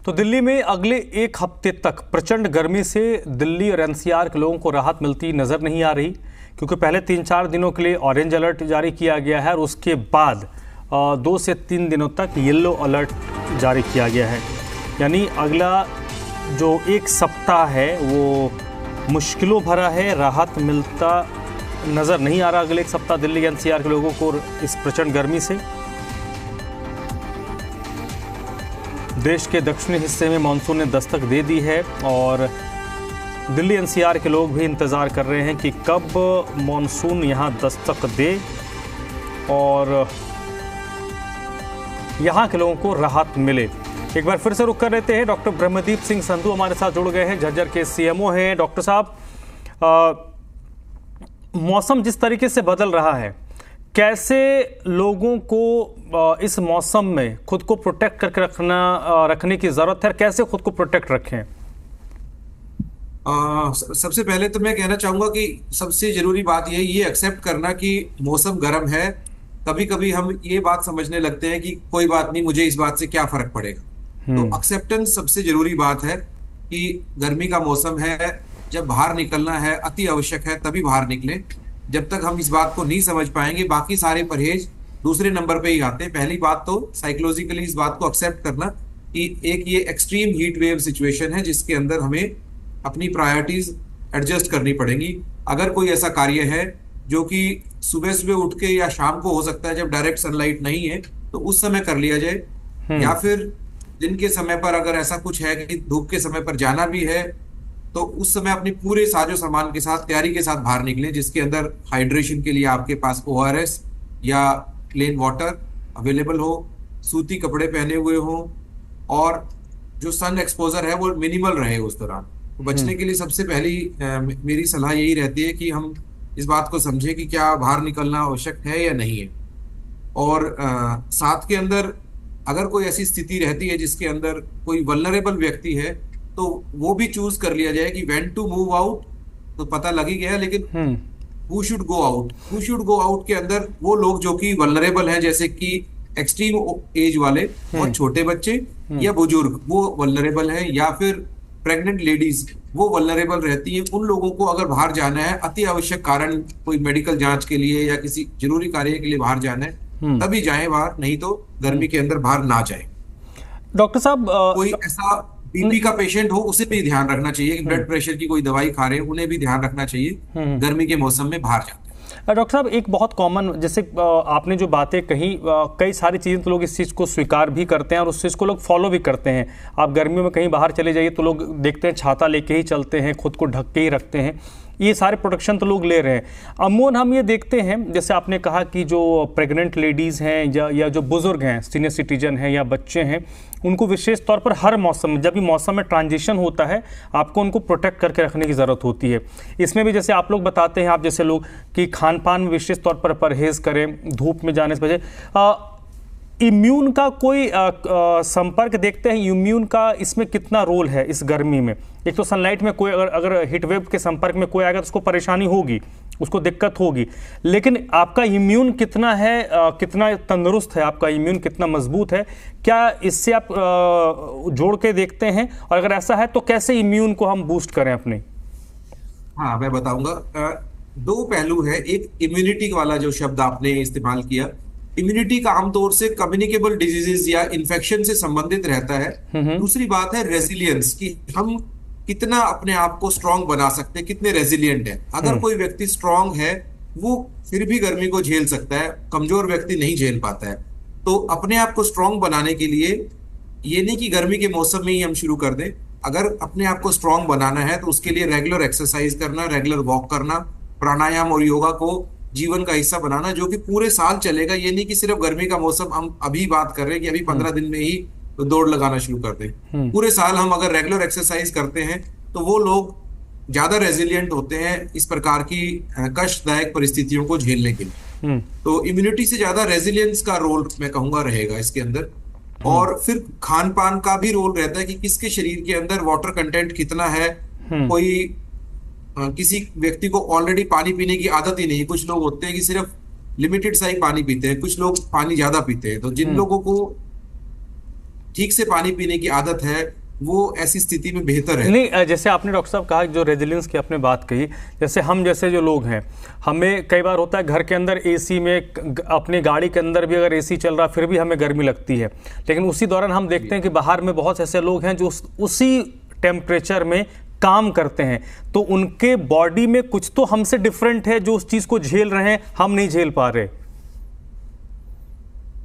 तो दिल्ली में अगले एक हफ्ते तक प्रचंड गर्मी से दिल्ली और एनसीआर के लोगों को राहत मिलती नजर नहीं आ रही, क्योंकि पहले 3-4 दिनों के लिए ऑरेंज अलर्ट जारी किया गया है और उसके बाद 2 से 3 दिनों तक येलो अलर्ट जारी किया गया है। यानी अगला जो एक सप्ताह है वो मुश्किलों भरा है, राहत मिलता नज़र नहीं आ रहा अगले एक सप्ताह दिल्ली एनसीआर के लोगों को इस प्रचंड गर्मी से। देश के दक्षिणी हिस्से में मानसून ने दस्तक दे दी है और दिल्ली एनसीआर के लोग भी इंतज़ार कर रहे हैं कि कब मानसून यहां दस्तक दे और यहां के लोगों को राहत मिले। एक बार फिर से रुक कर रहते हैं, डॉक्टर ब्रह्मदीप सिंह संधू हमारे साथ जुड़ गए हैं, झज्जर के सीएमओ हैं। डॉक्टर साहब, मौसम जिस तरीके से बदल रहा है, कैसे लोगों को इस मौसम में खुद को प्रोटेक्ट करके रखने की ज़रूरत है, कैसे खुद को प्रोटेक्ट रखें? सबसे पहले तो मैं कहना चाहूँगा कि सबसे ज़रूरी बात ये एक्सेप्ट करना कि मौसम गर्म है। कभी कभी हम ये बात समझने लगते हैं कि कोई बात नहीं, मुझे इस बात से क्या फ़र्क पड़ेगा। तो एक्सेप्टेंस सबसे ज़रूरी बात है कि गर्मी का मौसम है, जब बाहर निकलना है अति आवश्यक है तभी बाहर निकलें। जब तक हम इस बात को नहीं समझ पाएंगे बाकी सारे परहेज दूसरे नंबर पे ही आते हैं। पहली बात तो साइकोलॉजिकली इस बात को एक्सेप्ट करना कि एक ये एक्सट्रीम हीट वेव सिचुएशन है जिसके अंदर हमें अपनी प्रायोरिटीज एडजस्ट करनी पड़ेंगी। अगर कोई ऐसा कार्य है जो कि सुबह सुबह उठ के या शाम को हो सकता है जब डायरेक्ट सनलाइट नहीं है तो उस समय कर लिया जाए, या फिर दिन के समय पर अगर ऐसा कुछ है कि धूप के समय पर जाना भी है तो उस समय अपनी पूरे साजो सामान के साथ तैयारी के साथ बाहर निकलें, जिसके अंदर हाइड्रेशन के लिए आपके पास ORS या प्लेन वाटर अवेलेबल हो, सूती कपड़े पहने हुए हो और जो सन एक्सपोजर है वो मिनिमल रहे उस दौरान। तो बचने के लिए सबसे पहली मेरी सलाह यही रहती है कि हम इस बात को समझें कि क्या बाहर निकलना आवश्यक है या नहीं है। और साथ के अंदर अगर कोई ऐसी स्थिति रहती है जिसके अंदर कोई वल्नरेबल व्यक्ति है तो वो भी चूज कर लिया जाए कि व्हेन टू मूव आउट तो पता लग ही गया, लेकिन who should go out, who should go out के अंदर वो लोग जो कि वल्नरेबल हैं, जैसे कि एक्सट्रीम एज वाले और छोटे बच्चे या बुजुर्ग वो वल्नरेबल हैं, या फिर प्रेग्नेंट लेडीज वो वल्नरेबल रहती हैं। उन लोगों को अगर बाहर जाना है अति आवश्यक कारण, कोई मेडिकल जांच के लिए या किसी जरूरी कार्य के लिए बाहर जाना है तभी जाएं बाहर, नहीं तो गर्मी के अंदर बाहर ना जाएं। डॉक्टर साहब, कोई ऐसा बीपी का पेशेंट हो उसे भी ध्यान रखना चाहिए कि ब्लड प्रेशर की कोई दवाई खा रहे हैं, उन्हें भी ध्यान रखना चाहिए गर्मी के मौसम में बाहर जाते हैं। डॉक्टर साहब, एक बहुत कॉमन, जैसे आपने जो बातें कही, कई सारी चीज़ें तो लोग इस चीज़ को स्वीकार भी करते हैं और उस चीज़ को लोग फॉलो भी करते हैं। आप गर्मियों में कहीं बाहर चले जाइए तो लोग देखते हैं छाता लेके ही चलते हैं, खुद को ढक के ही रखते हैं, ये सारे प्रोटेक्शन तो लोग ले रहे हैं। अमूमन हम ये देखते हैं, जैसे आपने कहा कि जो प्रेग्नेंट लेडीज़ हैं या जो बुज़ुर्ग हैं, सीनियर सिटीजन हैं या बच्चे हैं, उनको विशेष तौर पर हर मौसम में, जब भी मौसम में ट्रांजिशन होता है, आपको उनको प्रोटेक्ट करके रखने की ज़रूरत होती है। इसमें भी जैसे आप लोग बताते हैं, आप जैसे लोग, कि खान पान में विशेष तौर पर परहेज़ करें, धूप में जाने से बचे। इम्यून का कोई संपर्क देखते हैं, इम्यून का इसमें कितना रोल है इस गर्मी में? एक तो सनलाइट में कोई अगर हीट वेव के संपर्क में कोई आएगा तो उसको परेशानी होगी, उसको दिक्कत होगी, लेकिन आपका इम्यून कितना है, कितना तंदुरुस्त है, आपका इम्यून कितना मजबूत है, क्या इससे आप जोड़ के देखते हैं? और अगर ऐसा है तो कैसे इम्यून को हम बूस्ट करें अपने? हाँ, मैं बताऊंगा। 2 पहलू है। एक इम्यूनिटी वाला जो शब्द आपने इस्तेमाल किया, इम्यूनिटी का आमतौर से कम्युनिकेबल डिजीजेस या इन्फेक्शन से संबंधित रहता है। दूसरी बात है रेजिलियंस, कि हम कितना अपने आप को स्ट्रांग बना सकते हैं, कितने रेजिलियंट है। अगर कोई व्यक्ति स्ट्रांग है वो फिर भी गर्मी को झेल सकता है, कमजोर व्यक्ति नहीं झेल पाता है। तो अपने आप को स्ट्रांग बनाने के लिए ये नहीं कि गर्मी के मौसम में ही हम शुरू कर दें। अगर अपने आप को स्ट्रांग बनाना है तो उसके लिए रेगुलर एक्सरसाइज करना, रेगुलर वॉक करना, प्राणायाम और योगा को जीवन का हिस्सा बनाना, जो कि पूरे साल चलेगा। ये नहीं कि सिर्फ गर्मी का मौसम हम अभी बात कर रहे हैं कि अभी 15 दिन में ही दौड़ लगाना शुरू कर दें। पूरे साल हम अगर रेगुलर एक्सरसाइज करते हैं तो वो लोग ज्यादा रेजिलियंट होते हैं इस प्रकार की कष्टदायक परिस्थितियों को झेलने के लिए। तो इम्यूनिटी से ज्यादा रेजिलियंस का रोल मैं कहूंगा रहेगा इसके अंदर। और फिर खान पान का भी रोल रहता है कि किसके शरीर के अंदर वाटर कंटेंट कितना है। कोई किसी व्यक्ति को ऑलरेडी पानी पीने की आदत ही नहीं, कुछ लोग होते हैं कि सिर्फ लिमिटेड सा ही पानी पीते हैं, कुछ लोग पानी ज्यादा पीते हैं। तो जिन लोगों को ठीक से पानी पीने की आदत है, वो ऐसी स्थिति में बेहतर है। नहीं, जैसे आपने डॉक्टर साहब कहा जो रेजिलियंस की आपने बात कही, जैसे हम जैसे जो लोग हैं, हमें कई बार होता है घर के अंदर एसी में, अपनी गाड़ी के अंदर भी अगर एसी चल रहा फिर भी हमें गर्मी लगती है, लेकिन उसी दौरान हम देखते हैं कि बाहर में बहुत ऐसे लोग हैं जो उसी टेम्परेचर में काम करते हैं, तो उनके बॉडी में कुछ तो हमसे डिफरेंट है जो उस चीज़ को झेल रहे हैं, हम नहीं झेल पा रहे।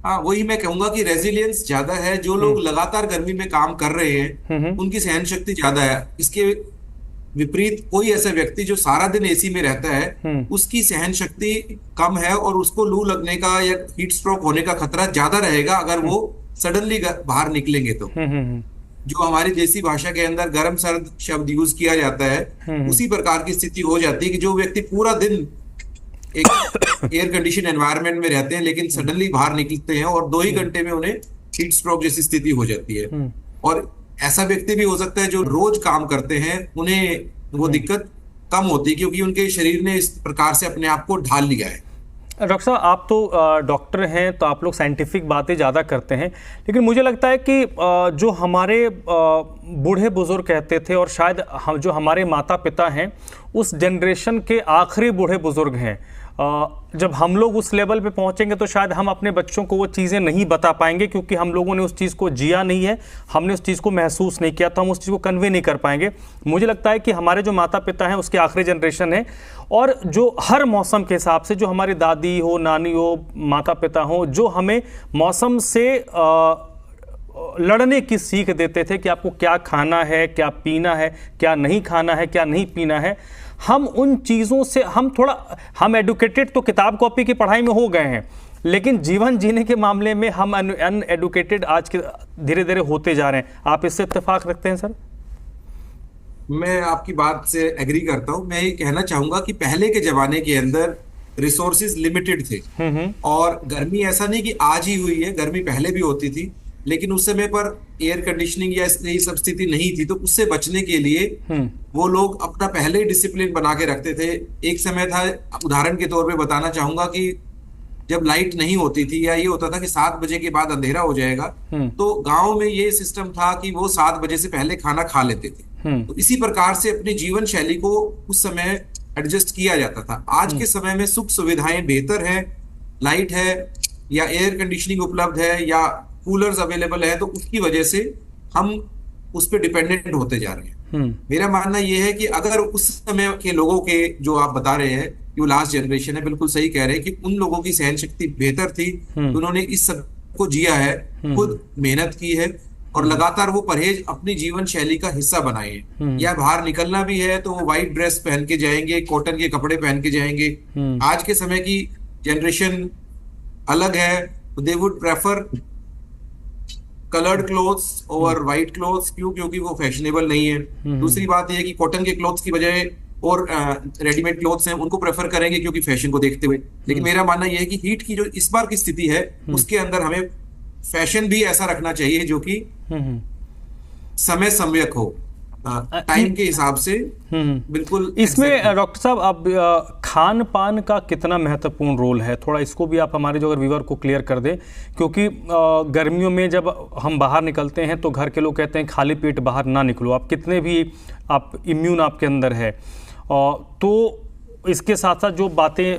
हाँ, वही मैं कहूंगा कि रेजिलियंस ज्यादा है। जो लोग लगातार गर्मी में काम कर रहे हैं उनकी सहन शक्ति ज्यादा है। इसके विपरीत कोई ऐसा व्यक्ति जो सारा दिन एसी में रहता है, उसकी सहन शक्ति कम है और उसको लू लगने का या हीट स्ट्रोक होने का खतरा ज्यादा रहेगा अगर वो सडनली बाहर निकलेंगे तो। जो हमारी देसी भाषा के अंदर गर्म सर्द शब्द यूज किया जाता है, उसी प्रकार की स्थिति हो जाती है कि जो व्यक्ति पूरा दिन एक एयर कंडीशन एनवायरनमेंट में रहते हैं लेकिन सडनली बाहर निकलते हैं और 2 ही घंटे में उन्हें हीट स्ट्रोक जैसी स्थिति हो जाती है। और ऐसा व्यक्ति भी हो सकता है जो रोज काम करते हैं, उन्हें वो दिक्कत कम होती है क्योंकि उनके शरीर ने इस प्रकार से अपने आप को ढाल लिया है। डॉक्टर साहब, आप तो डॉक्टर हैं तो आप लोग साइंटिफिक बातें ज़्यादा करते हैं, लेकिन मुझे लगता है कि जो हमारे बूढ़े बुजुर्ग कहते थे और शायद हम जो हमारे माता पिता हैं उस जनरेशन के आखिरी बूढ़े बुजुर्ग हैं, जब हम लोग उस लेवल पे पहुंचेंगे तो शायद हम अपने बच्चों को वो चीज़ें नहीं बता पाएंगे क्योंकि हम लोगों ने उस चीज़ को जिया नहीं है, हमने उस चीज़ को महसूस नहीं किया, तो हम उस चीज़ को कन्वे नहीं कर पाएंगे। मुझे लगता है कि हमारे जो माता पिता हैं उसके आखिरी जनरेशन है और जो हर मौसम के हिसाब से, जो हमारी दादी हो, नानी हो, माता पिता हो, जो हमें मौसम से लड़ने की सीख देते थे कि आपको क्या खाना है, क्या पीना है, क्या नहीं खाना है, क्या नहीं पीना है, हम उन चीज़ों से हम एडुकेटेड तो किताब कॉपी की पढ़ाई में हो गए हैं, लेकिन जीवन जीने के मामले में हम अनएडुकेटेड आज के धीरे धीरे होते जा रहे हैं। आप इससे इत्तेफाक रखते हैं सर? मैं आपकी बात से एग्री करता हूं। मैं ये कहना चाहूंगा कि पहले के जमाने के अंदर रिसोर्सेज लिमिटेड थे और गर्मी ऐसा नहीं कि आज ही हुई है, गर्मी पहले भी होती थी, लेकिन उस समय पर एयर कंडीशनिंग या ये सब स्थिति नहीं थी, तो उससे बचने के लिए वो लोग अपना पहले ही डिसिप्लिन बना के रखते थे। एक समय था, उदाहरण के तौर पे बताना चाहूंगा कि जब लाइट नहीं होती थी या ये होता था कि 7 बजे के बाद अंधेरा हो जाएगा, तो गांव में ये सिस्टम था कि वो 7 बजे से पहले खाना खा लेते थे। तो इसी प्रकार से अपनी जीवन शैली को उस समय एडजस्ट किया जाता था। आज के समय में सुख सुविधाएं बेहतर है, लाइट है या एयर कंडीशनिंग उपलब्ध है या कूलर्स अवेलेबल है, तो उसकी वजह से हम उस पर डिपेंडेंट होते जा रहे हैं। मेरा मानना यह है कि अगर उस समय के लोगों के, जो आप बता रहे हैं कि वो लास्ट जनरेशन है, बिल्कुल सही कह रहे हैं कि उन लोगों की सहन शक्ति बेहतर थी, उन्होंने इस सब को जिया है, खुद मेहनत की है और लगातार वो परहेज अपनी जीवन शैली का हिस्सा बनाए हैं। या बाहर निकलना भी है तो वो व्हाइट ड्रेस पहन के जाएंगे, कॉटन के कपड़े पहन के जाएंगे। आज के समय की जनरेशन अलग है, they would prefer coloured clothes over white clothes. क्यों? क्योंकि वो फैशनेबल नहीं है। दूसरी बात यह है कि कॉटन के क्लोथ्स की बजाय और रेडीमेड क्लोथ्स हैं उनको प्रेफर करेंगे क्योंकि फैशन को देखते हुए। लेकिन मेरा मानना यह है कि हीट की जो इस बार की स्थिति है उसके अंदर हमें फैशन भी ऐसा रखना चाहिए जो कि समय सम्यक हो, टाइम के हिसाब से। बिल्कुल। इसमें डॉक्टर साहब, अब खान पान का कितना महत्वपूर्ण रोल है, थोड़ा इसको भी आप हमारे जो अगर व्यूअर को क्लियर कर दें, क्योंकि गर्मियों में जब हम बाहर निकलते हैं तो घर के लोग कहते हैं खाली पेट बाहर ना निकलो, आप कितने भी आप इम्यून आपके अंदर है। तो इसके साथ साथ जो बातें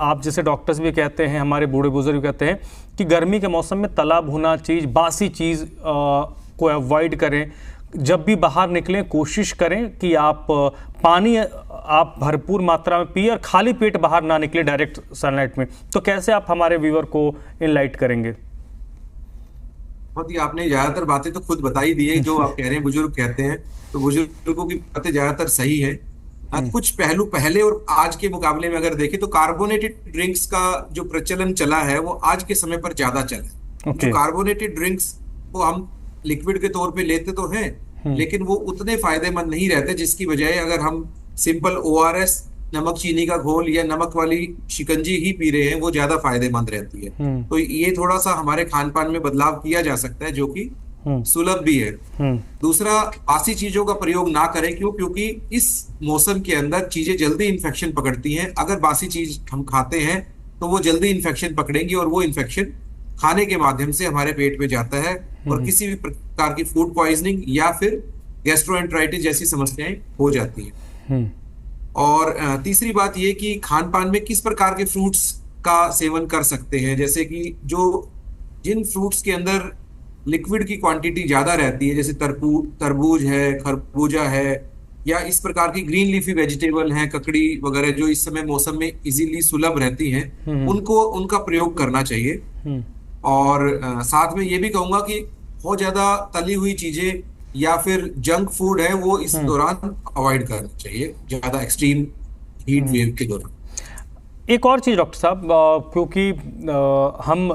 आप जैसे डॉक्टर्स भी कहते हैं, हमारे बूढ़े बुजुर्ग भी कहते हैं कि गर्मी के मौसम में तला भुना चीज़, बासी चीज़ को अवॉइड करें। जब भी बाहर निकलें कोशिश करें कि आप पानी आप भरपूर मात्रा में पिए और खाली पेट बाहर ना निकले डायरेक्ट सनलाइट में। तो कैसे आप हमारे व्यूअर को इनलाइट करेंगे? बहुत ही आपने ज्यादातर बातें तो खुद बता ही दी है जो आप कह रहे हैं, बुजुर्ग कहते हैं, तो बुजुर्गों की बातें ज्यादातर सही है। कुछ पहलू पहले और आज के मुकाबले में अगर देखें तो कार्बोनेटेड ड्रिंक्स का जो प्रचलन चला है वो आज के समय पर ज्यादा चला है। जो कार्बोनेटेड ड्रिंक्स को हम लिक्विड के तौर पे लेते तो हैं, लेकिन वो उतने फायदेमंद नहीं रहते जिसकी बजाय अगर हम सिंपल ORS, नमक चीनी का घोल या नमक वाली शिकंजी ही पी रहे हैं, वो ज्यादा फायदेमंद रहती है। तो ये थोड़ा सा हमारे खान पान में बदलाव किया जा सकता है जो कि सुलभ भी है। दूसरा, बासी चीजों का प्रयोग ना करें। क्यों? क्योंकि इस मौसम के अंदर चीजें जल्दी इन्फेक्शन पकड़ती हैं। अगर बासी चीज हम खाते हैं तो वो जल्दी इन्फेक्शन पकड़ेंगी और वो इन्फेक्शन खाने के माध्यम से हमारे पेट में जाता है और किसी भी प्रकार की फूड पॉइजनिंग या फिर गैस्ट्रोएंटराइटिस जैसी समस्याएं हो जाती हैं। और तीसरी बात ये कि खान पान में किस प्रकार के फ्रूट्स का सेवन कर सकते हैं, जैसे कि जिन फ्रूट्स के अंदर लिक्विड की क्वांटिटी ज्यादा रहती है, जैसे तरबूज है, खरबूजा है, या इस प्रकार की ग्रीन लीफी वेजिटेबल हैं, ककड़ी वगैरह जो इस समय मौसम में इजीली सुलभ रहती हैं, उनका प्रयोग करना चाहिए। और साथ में ये भी कहूंगा कि बहुत ज्यादा तली हुई चीजें या फिर जंक फूड है वो इस दौरान अवॉइड करना चाहिए, ज्यादा एक्सट्रीम हीट वेव के दौरान। एक और चीज़ डॉक्टर साहब, क्योंकि हम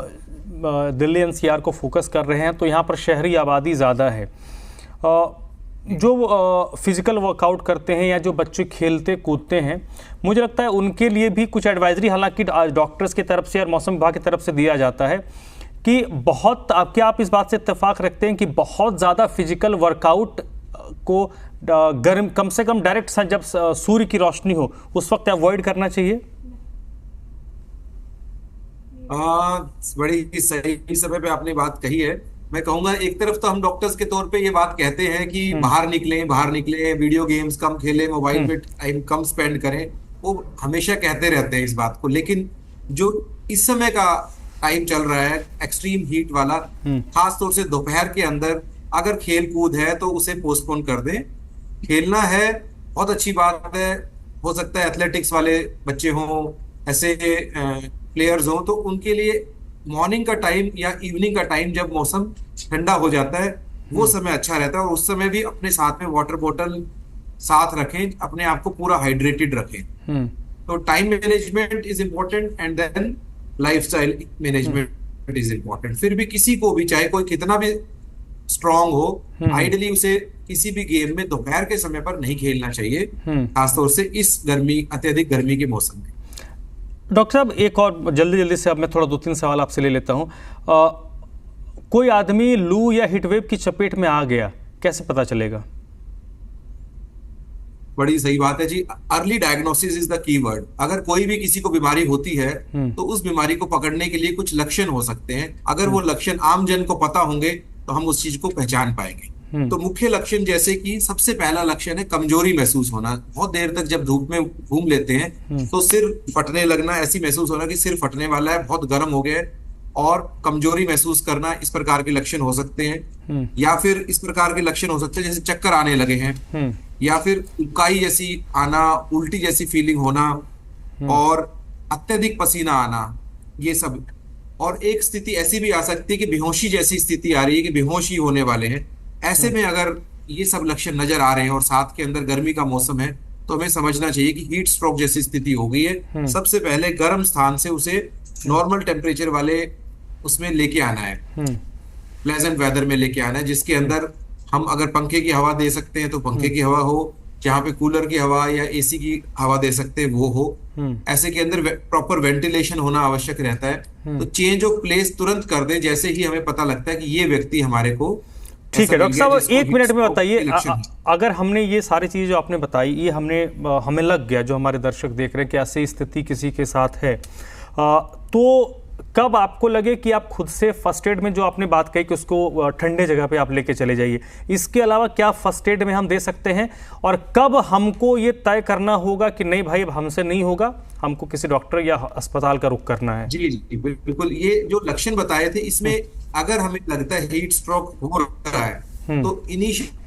दिल्ली एनसीआर को फोकस कर रहे हैं, तो यहाँ पर शहरी आबादी ज़्यादा है। जो फिज़िकल वर्कआउट करते हैं या जो बच्चे खेलते कूदते हैं, मुझे लगता है उनके लिए भी कुछ एडवाइजरी हालांकि डॉक्टर्स की तरफ से और मौसम विभाग की तरफ से दिया जाता है कि क्या आप इस बात से इत्तेफाक रखते हैं कि बहुत ज़्यादा फिजिकल वर्कआउट को कम से कम डायरेक्ट जब सूर्य की रोशनी हो उस वक्त अवॉइड करना चाहिए? बड़ी सही समय पे आपने बात कही है। मैं कहूंगा एक तरफ तो हम डॉक्टर्स के तौर पे ये बात कहते हैं कि बाहर निकलें, वीडियो गेम्स कम खेलें, मोबाइल पे टाइम कम स्पेंड करें, वो हमेशा कहते रहते हैं इस बात को। लेकिन जो इस समय का टाइम चल रहा है एक्सट्रीम हीट वाला, खास तौर से दोपहर के अंदर अगर खेल कूद है तो उसे पोस्टपोन कर दें। खेलना है बहुत अच्छी बात है, हो सकता है एथलेटिक्स वाले बच्चे हों, ऐसे प्लेयर्स हों, तो उनके लिए मॉर्निंग का टाइम या इवनिंग का टाइम जब मौसम ठंडा हो जाता है वो समय अच्छा रहता है। और उस समय भी अपने साथ में वाटर बोतल साथ रखें, अपने आप को पूरा हाइड्रेटेड रखें। तो time management is important and then lifestyle management is important. फिर भी किसी को भी, चाहे कोई कितना भी स्ट्रांग हो, आइडियली उसे किसी भी गेम में दोपहर के समय पर नहीं खेलना चाहिए, खासतौर से इस अत्यधिक गर्मी के मौसम में। डॉक्टर साहब, एक और जल्दी से अब मैं थोड़ा 2-3 सवाल आपसे ले लेता हूँ। कोई आदमी लू या हीटवेव की चपेट में आ गया, कैसे पता चलेगा? बड़ी सही बात है जी। Early diagnosis is the key word. अगर कोई भी किसी को बीमारी होती है तो उस बीमारी को पकड़ने के लिए कुछ लक्षण हो सकते हैं। अगर वो लक्षण आम जन को पता होंगे तो हम उस चीज को पहचान पाएंगे। तो मुख्य लक्षण जैसे कि सबसे पहला लक्षण है कमजोरी महसूस होना। बहुत देर तक जब धूप में घूम लेते हैं तो सिर फटने लगना, ऐसी महसूस होना कि सिर फटने वाला है, बहुत गर्म हो गया है, और कमजोरी महसूस करना, इस प्रकार के लक्षण हो सकते हैं। या फिर इस प्रकार के लक्षण हो सकते हैं जैसे चक्कर आने लगे हैं, या फिर उबकाई जैसी आना, उल्टी जैसी फीलिंग होना, और अत्यधिक पसीना आना, ये सब। और एक स्थिति ऐसी भी आ सकती है कि बेहोशी जैसी स्थिति आ रही है कि बेहोश ही होने वाले हैं। ऐसे में अगर ये सब लक्षण नजर आ रहे हैं और साथ के अंदर गर्मी का मौसम है तो हमें समझना चाहिए कि हीट स्ट्रोक जैसी स्थिति हो गई है। सबसे पहले गर्म स्थान से उसे नॉर्मल टेम्परेचर वाले उसमें लेके आना है, प्लेजेंट वेदर में लेके आना है, जिसके अंदर हम अगर पंखे की हवा दे सकते हैं तो पंखे की हवा हो, जहाँ पे कूलर की हवा या एसी की हवा दे सकते हैं वो हो। ऐसे के अंदर प्रॉपर वेंटिलेशन होना आवश्यक रहता है। तो चेंज ऑफ प्लेस तुरंत कर दे जैसे ही हमें पता लगता है कि ये व्यक्ति हमारे को। ठीक है डॉक्टर साहब, 1 मिनट में बताइए, अगर हमने ये सारी चीज़ें जो आपने बताई, ये हमें लग गया, जो हमारे दर्शक देख रहे हैं कि ऐसी स्थिति किसी के साथ है, तो कब आपको लगे कि आप खुद से फर्स्ट एड में जो आपने बात कही कि उसको ठंडे जगह पे आप लेके चले जाइए, इसके अलावा क्या फर्स्ट एड में हम दे सकते हैं? और कब हमको ये तय करना होगा कि नहीं भाई अब हमसे नहीं होगा, हमको किसी डॉक्टर या अस्पताल का रुख करना है? जी जी बिल्कुल। ये जो लक्षण बताए थे, इसमें अगर हमें लगता है हीट स्ट्रोक हो रहा है तो इनिशियल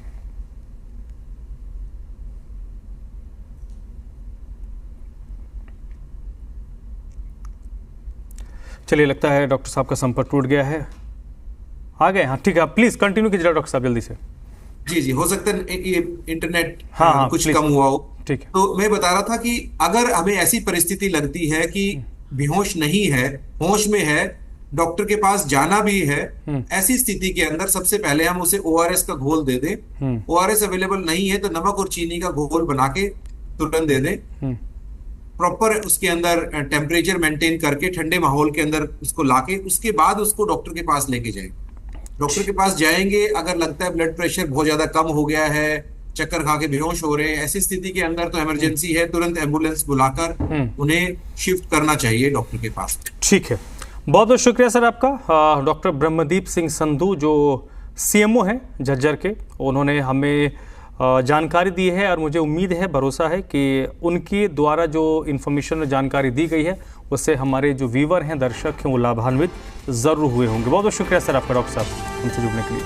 चलिए, लगता है डॉक्टर साहब का संपर्क टूट गया है। आ गए? हाँ ठीक है, प्लीज कंटिन्यू कीजिए डॉक्टर साहब जल्दी से। जी, हो सकता है ये इंटरनेट कुछ प्लीज। कम हुआ हो। ठीक है। तो मैं बता रहा था कि अगर हमें ऐसी परिस्थिति लगती है कि बेहोश नहीं है, होश में है, डॉक्टर के पास जाना भी है, ऐसी स्थिति के अंदर सबसे पहले हम उसे ORS का घोल दे दें। ORS अवेलेबल नहीं है तो नमक और चीनी का घोल बना के तुरंत दे दें। प्रॉपर उसके अंदर टेम्परेचर मेंटेन करके ठंडे माहौल के अंदर उसको लाके, उसके बाद उसको डॉक्टर के पास लेके जाएं। डॉक्टर के पास जाएंगे, अगर लगता है ब्लड प्रेशर बहुत ज्यादा कम हो गया है, चक्कर खा के बेहोश हो रहे हैं, ऐसी स्थिति के अंदर तो इमरजेंसी है, तुरंत एम्बुलेंस बुलाकर उन्हें शिफ्ट करना चाहिए डॉक्टर के पास। ठीक है, बहुत बहुत शुक्रिया सर आपका। डॉक्टर ब्रह्मदीप सिंह संधू जो सीएमओ हैं झज्जर के, उन्होंने हमें जानकारी दी है और मुझे उम्मीद है, भरोसा है कि उनके द्वारा जो इन्फॉर्मेशन और जानकारी दी गई है उससे हमारे जो व्यूवर हैं, दर्शक हैं, वो लाभान्वित ज़रूर हुए होंगे। बहुत बहुत शुक्रिया सर आपका, डॉक्टर साहब, हमसे जुड़ने के लिए।